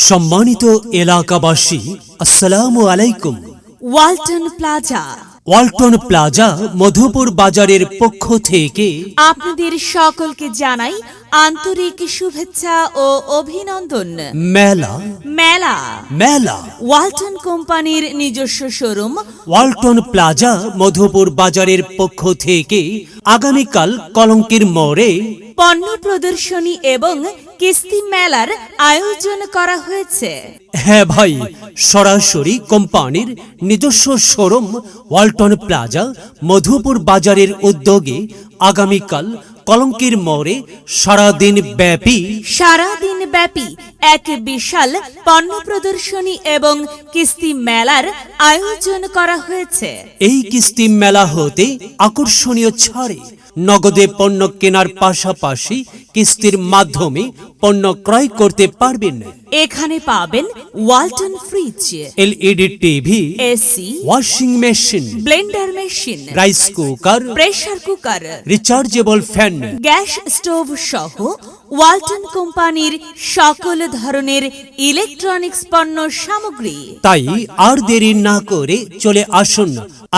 সম্মানিত এলাকাবাসী, আসসালামু আলাইকুম। Walton plaza Walton plaza Madhupur বাজারের পক্ষ থেকে আপনাদের সকলকে জানাই আন্তরিক শুভেচ্ছা ও অভিনন্দন। মেলা মেলা মেলা ওয়ালটন কোম্পানির নিজস্ব শোরুম ওয়ালটন প্লাজা মধুপুর বাজারের পক্ষ থেকে আগামীকাল কলঙ্কের মোড়ে পণ্য প্রদর্শনী এবং কিস্তি মেলার আয়োজন করা হয়েছে। হ্যাঁ ভাই, সরাসরি কোম্পানির নিজস্ব শোরুম ওয়ালটন প্লাজা মধুপুর বাজারের উদ্যোগে আগামীকাল কলঙ্কের মোড়ে সারাদিন ব্যাপী এক বিশাল পণ্য প্রদর্শনী এবং কিস্তি মেলার আয়োজন করা হয়েছে। এই কিস্তি মেলা হতে আকর্ষণীয় ছাড়ে নগদে পণ্য কেনার পাশাপাশি কিস্তির মাধ্যমে পণ্য ক্রয় করতে পারবেন। এখানে পাবেন Walton fridge, LED TV, AC, washing machine, Blender machine, rice cooker, pressure cooker, rechargeable fan, gas stove সহ ওয়ালটন কোম্পানির সকল ধরনের ইলেকট্রনিক্স পণ্য সামগ্রী। তাই আর দেরি না করে চলে আসুন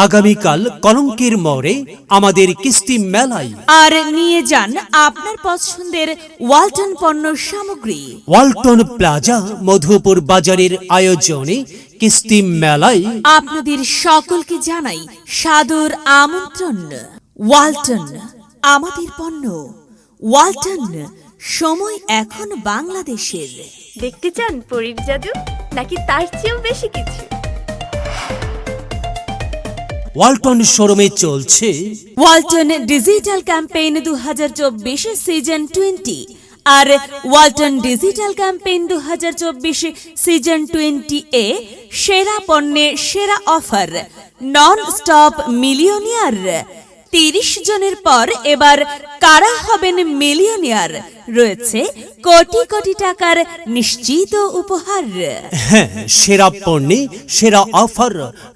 আগামীকাল কলঙ্কের মোড়ে আমাদের কিস্তি মেলায়, আর নিয়ে যান আপনার পছন্দের ওয়ালটন পণ্য সামগ্রী। ওয়ালটন প্লাজা মধুপুর বাজারের আয়োজনে কিস্তি মেলায় আপনাদের সকলকে জানাই সাদর আমন্ত্রণ। ওয়ালটন, আমাদের পণ্য। ওয়ালটন, সময় এখন বাংলাদেশের। দেখতে চান পরীর জাদু, নাকি তার চেয়েও বেশি কিছু? ওয়ালটন শোরুমে চলছে ওয়ালটন ডিজিটাল ক্যাম্পেইন 2024 সিজন 20 আর ওয়ালটন ডিজিটাল ক্যাম্পেইন 2024 সিজন 20 এ সেরা পণ্যে সেরা অফার, নন স্টপ মিলিয়নিয়ার। 30 জনের পর এবার কারা হবেন মিলিয়নিয়ার? রয়েছে কোটি কোটি টাকার নিশ্চিত উপহার। হ্যাঁ, সেরা পণ্যে সেরা offer,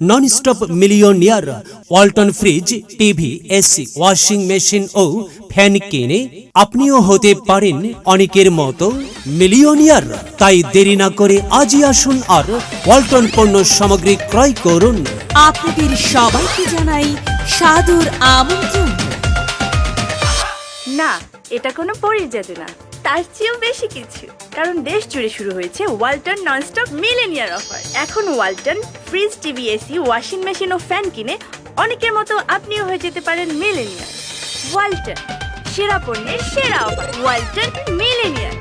non stop millionaire. Walton fridge, TV, AC, washing machine ও ফ্যান কিনে আপনিও হতে পারেন অনেকের মতো মিলিয়নিয়ার। তাই দেরি না করে আজই আসুন আর ওয়ালটন পণ্য সামগ্রী ক্রয় করুন। আপনাদের সবাইকে জানাই সাদর আমন্ত্রণ। না, এটা কোনো পরীর জাদু না, তার চেয়েও বেশি কিছু। কারণ দেশ জুড়ে শুরু হয়েছে ওয়ালটন ননস্টপ মিলেনিয়ার অফার। এখন Walton fridge, TV, AC, washing machine ও ফ্যান কিনে অনেকের মতো আপনিও হয়ে যেতে পারেন মিলেনিয়ার। ওয়ালটন, সেরা পণ্যের সেরা অফার, ওয়ালটন মিলেনিয়ার।